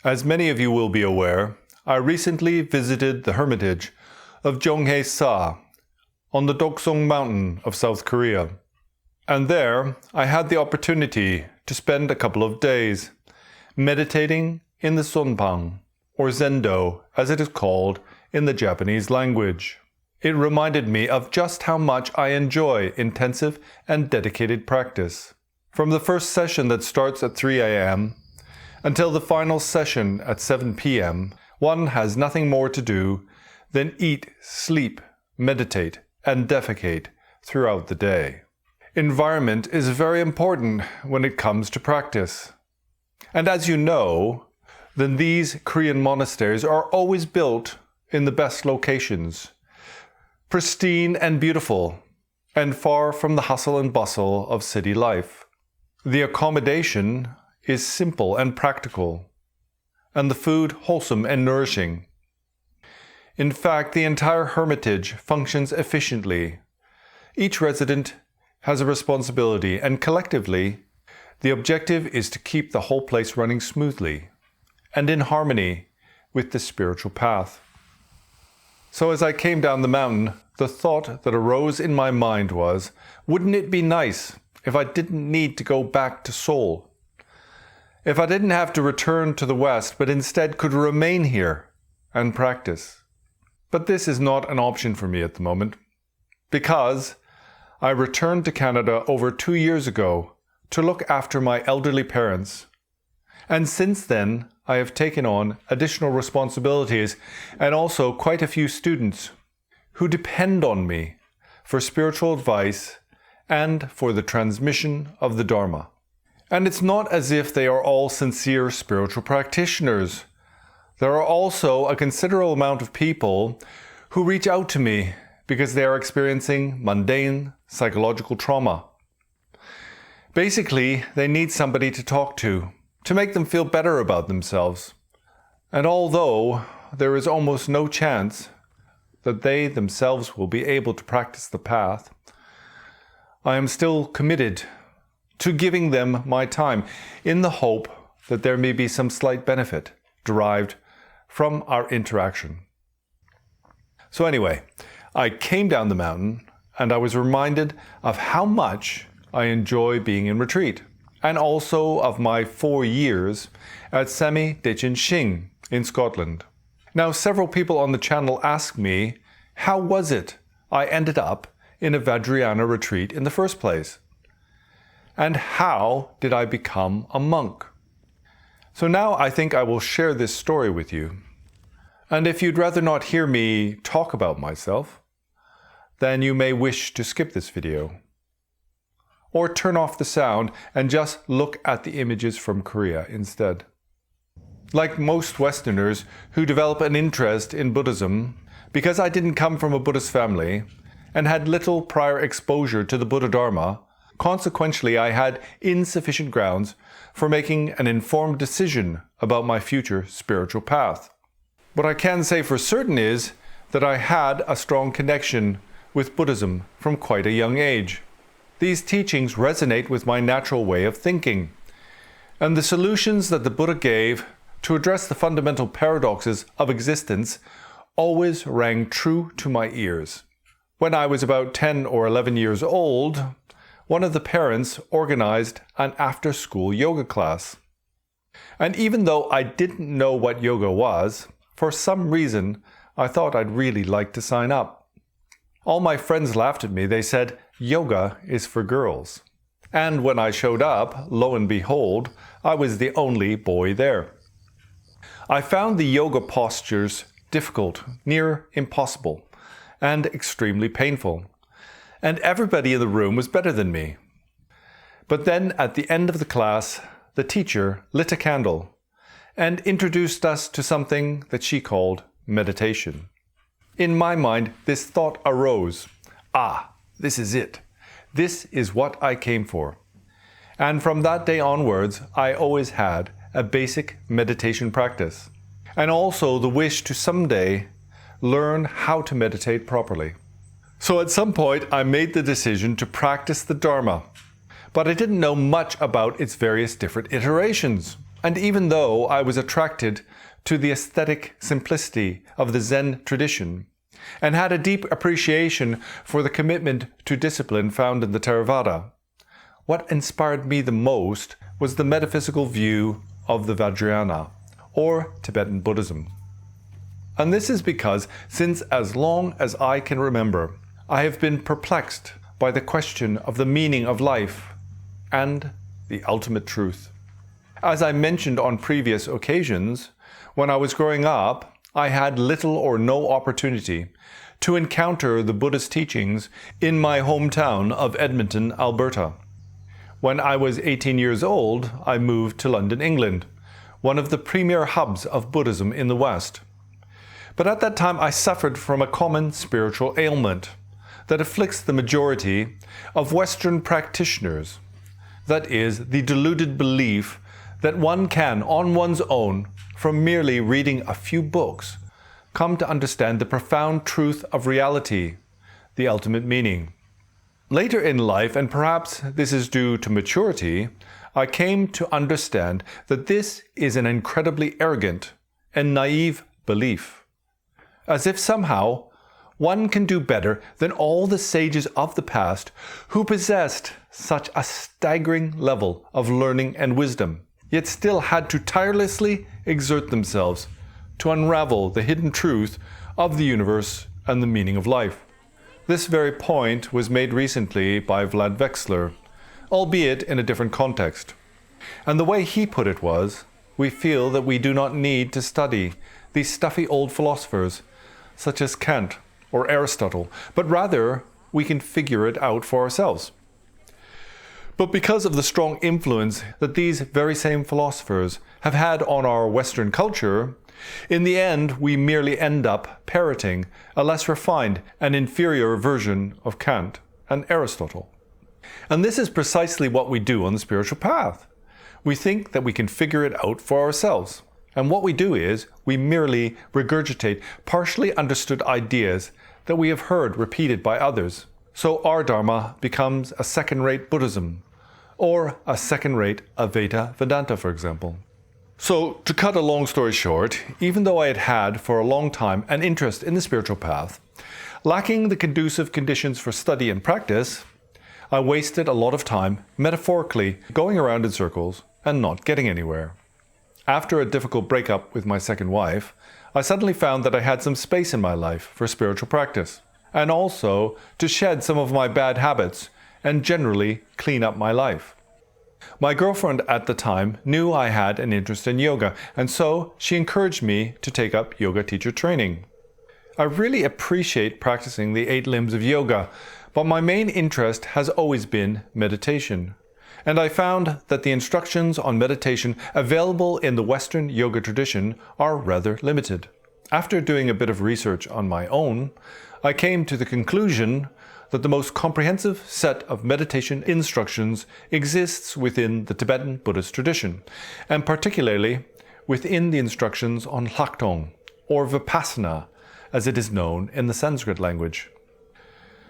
As many of you will be aware, I recently visited the hermitage of Jonghae-sa on the Dokseong Mountain of South Korea. And there, I had the opportunity to spend a couple of days meditating in the Sonpang, or Zendo as it is called in the Japanese language. It reminded me of just how much I enjoy intensive and dedicated practice. From the first session that starts at 3 a.m. until the final session at 7 p.m., one has nothing more to do than eat, sleep, meditate, and defecate throughout the day. Environment is very important when it comes to practice. And as you know, then these Korean monasteries are always built in the best locations, pristine and beautiful, and far from the hustle and bustle of city life. The accommodation is simple and practical, and the food wholesome and nourishing. In fact, the entire hermitage functions efficiently. Each resident has a responsibility, and collectively, the objective is to keep the whole place running smoothly and in harmony with the spiritual path. So as I came down the mountain, the thought that arose in my mind was, wouldn't it be nice if I didn't need to go back to Seoul? If I didn't have to return to the West, but instead could remain here and practice. But this is not an option for me at the moment, because I returned to Canada over 2 years ago to look after my elderly parents. And since then, I have taken on additional responsibilities and also quite a few students who depend on me for spiritual advice and for the transmission of the Dharma. And it's not as if they are all sincere spiritual practitioners. There are also a considerable amount of people who reach out to me because they are experiencing mundane psychological trauma. Basically, they need somebody to talk to make them feel better about themselves. And although there is almost no chance that they themselves will be able to practice the path, I am still committed to giving them my time in the hope that there may be some slight benefit derived from our interaction. So anyway, I came down the mountain and I was reminded of how much I enjoy being in retreat, and also of my 4 years at Semi Dechen Shing in Scotland. Now, several people on the channel asked me, how was it I ended up in a Vajrayana retreat in the first place? And how did I become a monk? So now I think I will share this story with you. And if you'd rather not hear me talk about myself, then you may wish to skip this video. Or turn off the sound and just look at the images from Korea instead. Like most Westerners who develop an interest in Buddhism, because I didn't come from a Buddhist family and had little prior exposure to the Buddha Dharma, consequently I had insufficient grounds for making an informed decision about my future spiritual path. What I can say for certain is that I had a strong connection with Buddhism from quite a young age. These teachings resonate with my natural way of thinking, and the solutions that the Buddha gave to address the fundamental paradoxes of existence always rang true to my ears. When I was about 10 or 11 years old, one of the parents organized an after-school yoga class. And even though I didn't know what yoga was, for some reason I thought I'd really like to sign up. All my friends laughed at me. They said, yoga is for girls. And when I showed up, lo and behold, I was the only boy there. I found the yoga postures difficult, near impossible, and extremely painful. And everybody in the room was better than me. But then at the end of the class, the teacher lit a candle and introduced us to something that she called meditation. In my mind, this thought arose, this is it. This is what I came for. And from that day onwards, I always had a basic meditation practice, and also the wish to someday learn how to meditate properly. So at some point, I made the decision to practice the Dharma, but I didn't know much about its various different iterations. And even though I was attracted to the aesthetic simplicity of the Zen tradition, and had a deep appreciation for the commitment to discipline found in the Theravada, what inspired me the most was the metaphysical view of the Vajrayana, or Tibetan Buddhism. And this is because, since as long as I can remember, I have been perplexed by the question of the meaning of life and the ultimate truth. As I mentioned on previous occasions, when I was growing up, I had little or no opportunity to encounter the Buddhist teachings in my hometown of Edmonton, Alberta. When I was 18 years old, I moved to London, England, one of the premier hubs of Buddhism in the West. But at that time, I suffered from a common spiritual ailment that afflicts the majority of Western practitioners. That is, the deluded belief that one can, on one's own, from merely reading a few books, come to understand the profound truth of reality, the ultimate meaning. Later in life, and perhaps this is due to maturity, I came to understand that this is an incredibly arrogant and naive belief. As if somehow one can do better than all the sages of the past who possessed such a staggering level of learning and wisdom, yet still had to tirelessly exert themselves to unravel the hidden truth of the universe and the meaning of life. This very point was made recently by Vlad Vexler, albeit in a different context. And the way he put it was, we feel that we do not need to study these stuffy old philosophers, such as Kant or Aristotle, but rather we can figure it out for ourselves. But because of the strong influence that these very same philosophers have had on our Western culture, in the end we merely end up parroting a less refined and inferior version of Kant and Aristotle. And this is precisely what we do on the spiritual path. We think that we can figure it out for ourselves. And what we do is we merely regurgitate partially understood ideas that we have heard repeated by others. So our Dharma becomes a second-rate Buddhism, or a second-rate Advaita Vedanta, for example. So, to cut a long story short, even though I had had for a long time an interest in the spiritual path, lacking the conducive conditions for study and practice, I wasted a lot of time, metaphorically, going around in circles and not getting anywhere. After a difficult breakup with my second wife, I suddenly found that I had some space in my life for spiritual practice, and also to shed some of my bad habits and generally clean up my life. My girlfriend at the time knew I had an interest in yoga, and so she encouraged me to take up yoga teacher training. I really appreciate practicing the 8 limbs of yoga, but my main interest has always been meditation. And I found that the instructions on meditation available in the Western yoga tradition are rather limited. After doing a bit of research on my own, I came to the conclusion that the most comprehensive set of meditation instructions exists within the Tibetan Buddhist tradition, and particularly within the instructions on Lakthong, or Vipassana, as it is known in the Sanskrit language.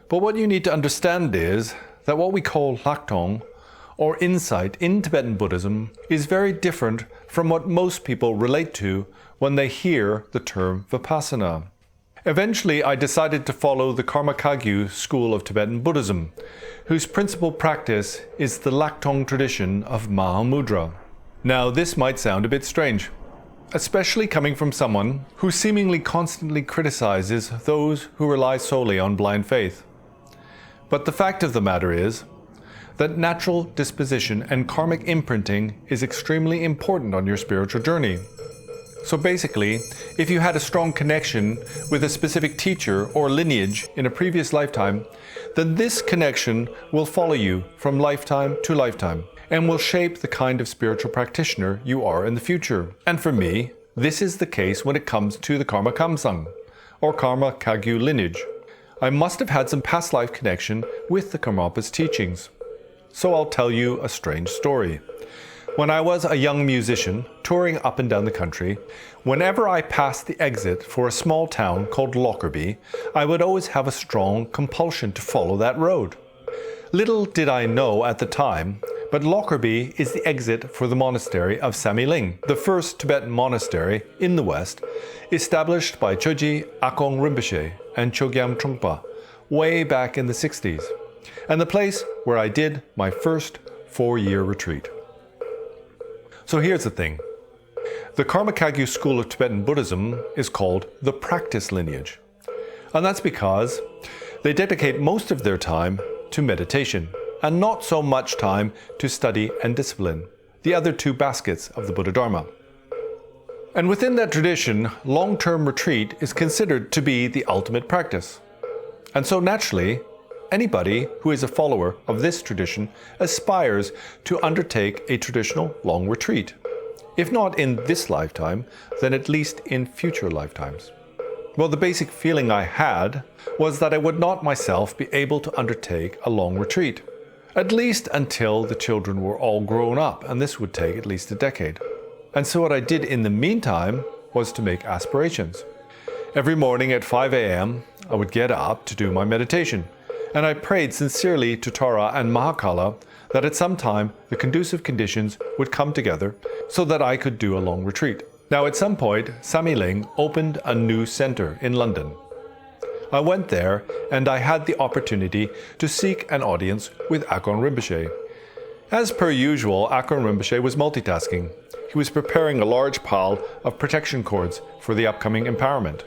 But what you need to understand is that what we call Lakthong, or insight in Tibetan Buddhism, is very different from what most people relate to when they hear the term Vipassana. Eventually, I decided to follow the Karma Kagyu school of Tibetan Buddhism, whose principal practice is the Lakthong tradition of Mahamudra. Now, this might sound a bit strange, especially coming from someone who seemingly constantly criticizes those who rely solely on blind faith. But the fact of the matter is that natural disposition and karmic imprinting is extremely important on your spiritual journey. So basically, if you had a strong connection with a specific teacher or lineage in a previous lifetime, then this connection will follow you from lifetime to lifetime and will shape the kind of spiritual practitioner you are in the future. And for me, this is the case when it comes to the Karma Kamsang, or Karma Kagyu lineage. I must have had some past life connection with the Karmapa's teachings. So I'll tell you a strange story. When I was a young musician touring up and down the country, whenever I passed the exit for a small town called Lockerbie, I would always have a strong compulsion to follow that road. Little did I know at the time, But Lockerbie is the exit for the monastery of Samiling, the first Tibetan monastery in the West, established by Choji Akong Rinpoche and Chogyam Trungpa way back in the 60s, and the place where I did my first 4-year retreat. So here's the thing. The Karma Kagyu school of Tibetan Buddhism is called the practice lineage, and that's because they dedicate most of their time to meditation, and not so much time to study and discipline, the other two baskets of the Buddha Dharma. And within that tradition, long-term retreat is considered to be the ultimate practice. And so naturally, anybody who is a follower of this tradition aspires to undertake a traditional long retreat. If not in this lifetime, then at least in future lifetimes. Well, the basic feeling I had was that I would not myself be able to undertake a long retreat, at least until the children were all grown up, and this would take at least a decade. And so what I did in the meantime was to make aspirations. Every morning at 5 a.m., I would get up to do my meditation, and I prayed sincerely to Tara and Mahakala that at some time the conducive conditions would come together so that I could do a long retreat. Now at some point, Samiling opened a new center in London. I went there and I had the opportunity to seek an audience with Akon Rinpoche. As per usual, Akon Rinpoche was multitasking. He was preparing a large pile of protection cords for the upcoming empowerment.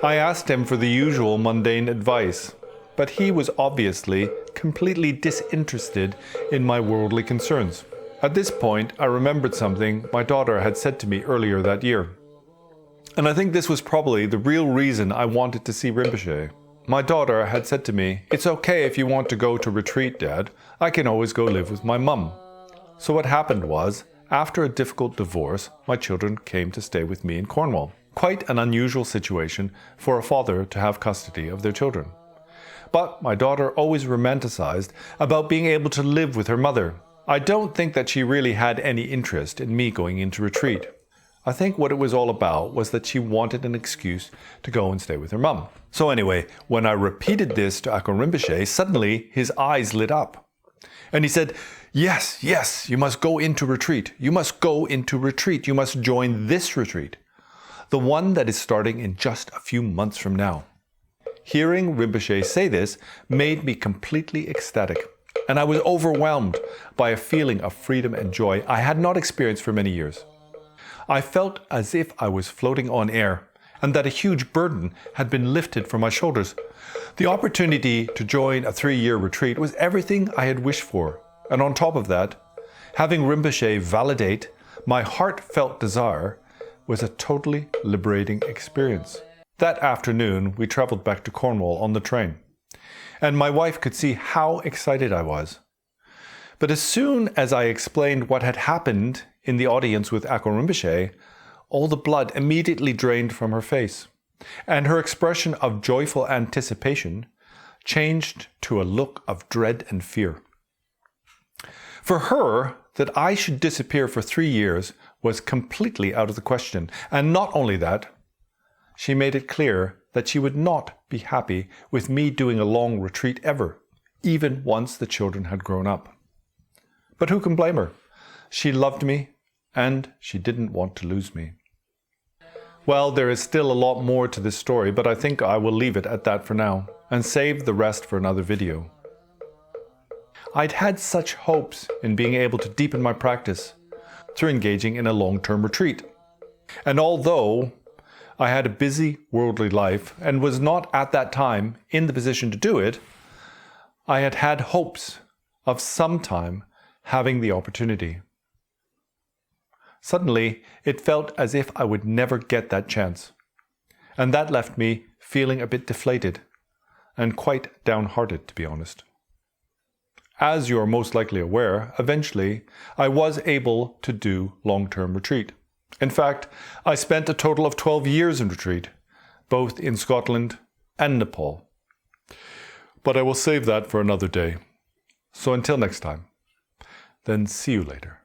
I asked him for the usual mundane advice, but he was obviously completely disinterested in my worldly concerns. At this point, I remembered something my daughter had said to me earlier that year. And I think this was probably the real reason I wanted to see Rinpoche. My daughter had said to me, "It's okay if you want to go to retreat, Dad. I can always go live with my mum." So what happened was, after a difficult divorce, my children came to stay with me in Cornwall. Quite an unusual situation for a father to have custody of their children. But my daughter always romanticized about being able to live with her mother. I don't think that she really had any interest in me going into retreat. I think what it was all about was that she wanted an excuse to go and stay with her mum. So anyway, when I repeated this to Akon Rinpoche, suddenly his eyes lit up. And he said, yes, you must go into retreat. You must go into retreat. You must join this retreat. The one that is starting in just a few months from now. Hearing Rinpoche say this made me completely ecstatic, and I was overwhelmed by a feeling of freedom and joy I had not experienced for many years. I felt as if I was floating on air, and that a huge burden had been lifted from my shoulders. The opportunity to join a 3-year retreat was everything I had wished for, and on top of that, having Rinpoche validate my heartfelt desire was a totally liberating experience. That afternoon, we traveled back to Cornwall on the train, and my wife could see how excited I was. But as soon as I explained what had happened in the audience with Akon Rinpoche, all the blood immediately drained from her face, and her expression of joyful anticipation changed to a look of dread and fear. For her, that I should disappear for 3 years was completely out of the question, and not only that, she made it clear that she would not be happy with me doing a long retreat ever, even once the children had grown up. But who can blame her? She loved me, and she didn't want to lose me. Well, there is still a lot more to this story, but I think I will leave it at that for now, and save the rest for another video. I'd had such hopes in being able to deepen my practice through engaging in a long-term retreat. And although I had a busy worldly life and was not at that time in the position to do it, I had had hopes of sometime having the opportunity. Suddenly, it felt as if I would never get that chance, and that left me feeling a bit deflated and quite downhearted, to be honest. As you are most likely aware, eventually I was able to do long-term retreat. In fact, I spent a total of 12 years in retreat, both in Scotland and Nepal. But I will save that for another day. So until next time, then see you later.